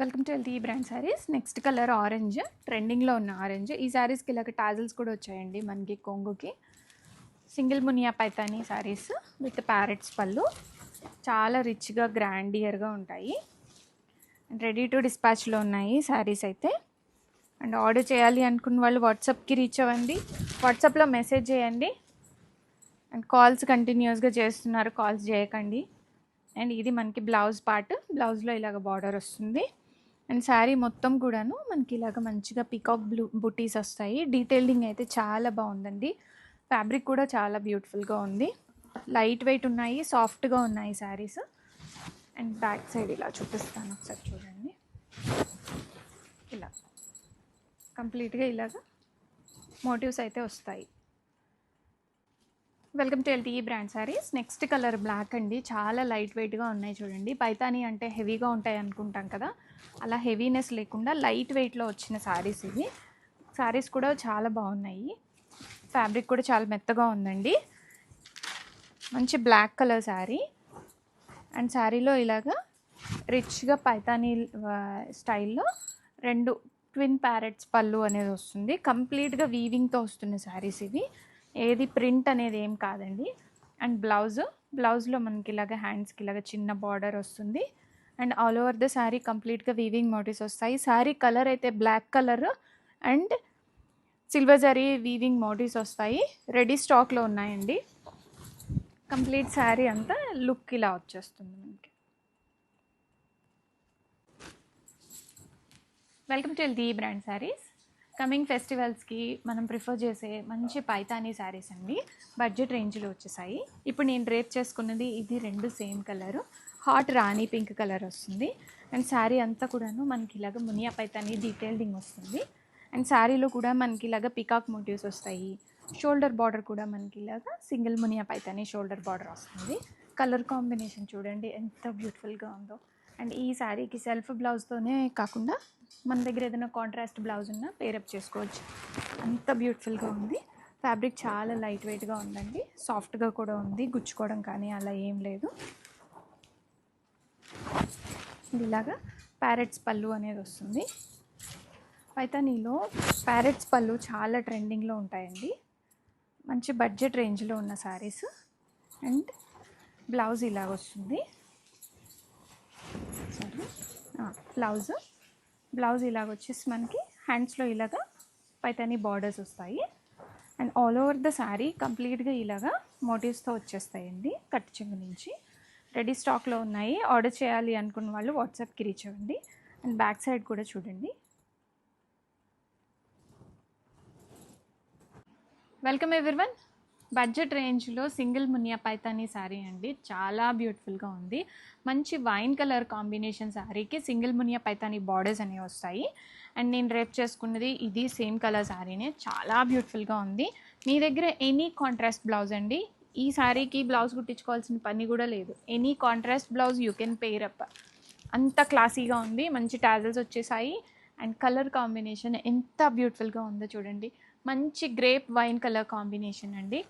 Welcome to LT brand saris. Next colour orange, ట్రెండింగ్లో ఉన్న orange. ఈ శారీస్కి ఇలాగ టాజిల్స్ కూడా వచ్చాయండి మనకి. కొంగుకి single Muniya Paithani sarees with parrots పళ్ళు. చాలా రిచ్గా గ్రాండియర్గా ఉంటాయి. రెడీ టు డిస్పాచ్లో ఉన్నాయి శారీస్ అయితే. అండ్ ఆర్డర్ చేయాలి అనుకున్న వాళ్ళు వాట్సాప్కి రీచ్ అవ్వండి, వాట్సాప్లో మెసేజ్ చేయండి. అండ్ కాల్స్ కంటిన్యూస్గా చేస్తున్నారు, కాల్స్ చేయకండి. అండ్ ఇది మనకి బ్లౌజ్ పార్ట్, బ్లౌజ్లో ఇలాగ బార్డర్ వస్తుంది. అండ్ శారీ మొత్తం కూడాను మనకి ఇలాగ మంచిగా పీకాక్ బ్లూ బుటీస్ వస్తాయి. డీటెయిలింగ్ అయితే చాలా బాగుందండి. ఫ్యాబ్రిక్ కూడా చాలా బ్యూటిఫుల్గా ఉంది. లైట్ వెయిట్ ఉన్నాయి, సాఫ్ట్గా ఉన్నాయి శారీస్. అండ్ బ్యాక్ సైడ్ ఇలా చూపిస్తాను, ఒకసారి చూడండి. ఇలా కంప్లీట్గా ఇలాగ మోటివ్స్ అయితే వస్తాయి. Welcome to LT brand saris. Next colour black అండి. చాలా లైట్ వెయిట్గా ఉన్నాయి చూడండి. పైతానీ అంటే హెవీగా ఉంటాయి అనుకుంటాం కదా, అలా హెవీనెస్ లేకుండా లైట్ వెయిట్లో వచ్చిన శారీస్ ఇవి. శారీస్ కూడా చాలా బాగున్నాయి. ఫ్యాబ్రిక్ కూడా చాలా మెత్తగా ఉందండి. మంచి బ్లాక్ కలర్ శారీ. అండ్ శారీలో ఇలాగా రిచ్గా పైతానీ స్టైల్లో రెండు ట్విన్ ప్యారెట్స్ పళ్ళు అనేది వస్తుంది. కంప్లీట్గా వీవింగ్తో వస్తున్న శారీస్ ఇవి. ఏది ప్రింట్ అనేది ఏం కాదండి. అండ్ బ్లౌజ్లో మనకి ఇలాగ హ్యాండ్స్కి ఇలాగ చిన్న బార్డర్ వస్తుంది. And all over the saree కంప్లీట్గా వీవింగ్ మోటివ్స్ వస్తాయి. శారీ కలర్ అయితే black colour and silver zari weaving motifs వస్తాయి. రెడీ స్టాక్లో ఉన్నాయండి. కంప్లీట్ శారీ అంతా లుక్ ఇలా వచ్చేస్తుంది మనకి. Welcome to LT brand sarees. Coming ఫెస్టివల్స్కి మనం ప్రిఫర్ చేసే మంచి పైతానీ శారీస్ అండి. బడ్జెట్ రేంజ్లో వచ్చేసాయి. ఇప్పుడు నేను డ్రేప్ చేసుకున్నది ఇది, రెండు సేమ్ కలరు, హాట్ రాణి పింక్ కలర్ వస్తుంది. అండ్ శారీ అంతా కూడాను మనకి ఇలాగ మునియా పైతానీ డీటెయిలింగ్ వస్తుంది. అండ్ శారీలో కూడా మనకి ఇలాగ పికాక్ మోటివ్స్ వస్తాయి. షోల్డర్ బార్డర్ కూడా మనకి ఇలాగ single Muniya Paithani shoulder border వస్తుంది. కలర్ కాంబినేషన్ చూడండి ఎంత బ్యూటిఫుల్గా ఉందో. అండ్ ఈ శారీకి సెల్ఫ్ బ్లౌజ్తోనే కాకుండా మన దగ్గర ఏదైనా కాంట్రాస్ట్ బ్లౌజ్ ఉన్నా పేరప్ చేసుకోవచ్చు. అంత బ్యూటిఫుల్గా ఉంది. ఫ్యాబ్రిక్ చాలా లైట్ వెయిట్గా ఉందండి, సాఫ్ట్గా కూడా ఉంది. గుచ్చుకోవడం కానీ అలా ఏం లేదు. ఇలాగా ప్యారెట్స్ పళ్ళు అనేది వస్తుంది. పైతానీలో ప్యారెట్స్ పళ్ళు చాలా ట్రెండింగ్లో ఉంటాయండి. మంచి బడ్జెట్ రేంజ్లో ఉన్న శారీస్. అండ్ బ్లౌజ్ ఇలాగ వస్తుంది. బ్లౌజ్ ఇలాగ వచ్చేసి మనకి హ్యాండ్స్లో ఇలాగా పైతానీ బార్డర్స్ వస్తాయి. And all over the saree కంప్లీట్గా ఇలాగా మోటివ్స్తో వచ్చేస్తాయండి. కట్ చెంగు నుంచి రెడీ స్టాక్లో ఉన్నాయి. ఆర్డర్ చేయాలి అనుకున్న వాళ్ళు వాట్సాప్కి రీచ్ అవ్వండి. అండ్ బ్యాక్ సైడ్ కూడా చూడండి. Welcome everyone. బడ్జెట్ రేంజ్లో సింగిల్ మునియా పైతానీ శారీ అండి. చాలా బ్యూటిఫుల్గా ఉంది. మంచి వైన్ కలర్ కాంబినేషన్ శారీకి సింగిల్ మునియా పైతానీ బార్డర్స్ అనేవి వస్తాయి. అండ్ నేను రేప్ చేసుకున్నది ఇది సేమ్ కలర్ శారీనే. చాలా బ్యూటిఫుల్గా ఉంది. మీ దగ్గర ఎనీ కాంట్రాస్ట్ బ్లౌజ్ అండి, ఈ శారీకి బ్లౌజ్ కుట్టించుకోవాల్సిన పని కూడా లేదు. Any contrast blouse you can pair up. అంత క్లాసీగా ఉంది. మంచి టాజల్స్ వచ్చేసాయి. అండ్ కలర్ కాంబినేషన్ ఎంత బ్యూటిఫుల్గా ఉందో చూడండి. మంచి గ్రేప్ వైన్ కలర్ కాంబినేషన్ అండి.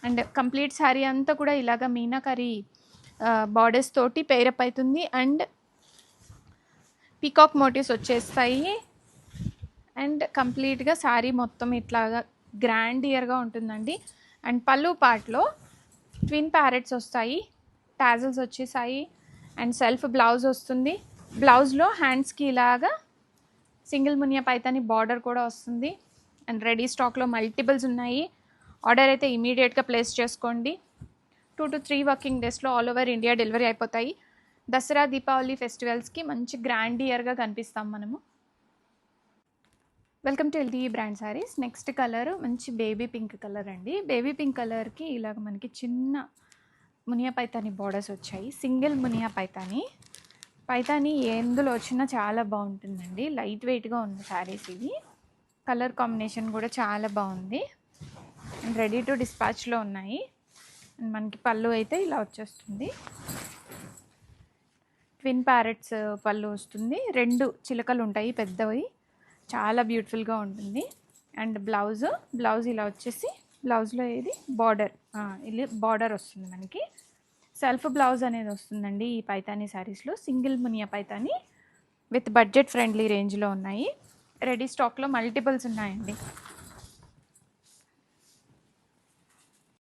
అండ్ కంప్లీట్ శారీ అంతా కూడా ఇలాగ మీనాకరీ బార్డర్స్ తోటి పేరప్ అవుతుంది. అండ్ పీకాక్ మోటివ్స్ వచ్చేస్తాయి. అండ్ కంప్లీట్గా శారీ మొత్తం ఇట్లాగా గ్రాండియర్గా ఉంటుందండి. అండ్ పళ్ళు పార్ట్లో ట్విన్ ప్యారెట్స్ వస్తాయి, టాజల్స్ వచ్చేసాయి. అండ్ సెల్ఫ్ బ్లౌజ్ వస్తుంది. బ్లౌజ్లో హ్యాండ్స్కి ఇలాగా సింగిల్ మునియా పైతానీ బార్డర్ కూడా వస్తుంది. అండ్ రెడీ స్టాక్లో మల్టిపుల్స్ ఉన్నాయి. ఆర్డర్ అయితే ఇమీడియట్గా ప్లేస్ చేసుకోండి. 2 to 3 వర్కింగ్ డేస్లో ఆల్ ఓవర్ ఇండియా డెలివరీ అయిపోతాయి. దసరా దీపావళి ఫెస్టివల్స్కి మంచి గ్రాండియర్గా కనిపిస్తాం మనము. Welcome to LT brand saris. Next colour మంచి బేబీ పింక్ కలర్ అండి. బేబీ పింక్ కలర్కి ఇలాగ మనకి చిన్న మునియా పైతానీ బార్డర్స్ వచ్చాయి. సింగిల్ మునియా పైతానీ ఎందులో వచ్చినా చాలా బాగుంటుందండి. లైట్ వెయిట్గా ఉన్న శారీస్ ఇవి. కలర్ కాంబినేషన్ కూడా చాలా బాగుంది. అండ్ రెడీ టు డిస్పాచ్లో ఉన్నాయి. అండ్ మనకి పళ్ళు అయితే ఇలా వచ్చేస్తుంది. ట్విన్ ప్యారెట్స్ పళ్ళు వస్తుంది. 2 చిలకలు ఉంటాయి పెద్దవి. చాలా బ్యూటిఫుల్గా ఉంటుంది. అండ్ బ్లౌజ్ ఇలా వచ్చేసి బ్లౌజ్లో ఇది బార్డర్ వస్తుంది మనకి. సెల్ఫ్ బ్లౌజ్ అనేది వస్తుందండి ఈ పైతానీ శారీస్లో. Single Muniya Paithani with budget friendly రేంజ్లో ఉన్నాయి. రెడీ స్టాక్లో మల్టిపుల్స్ ఉన్నాయండి.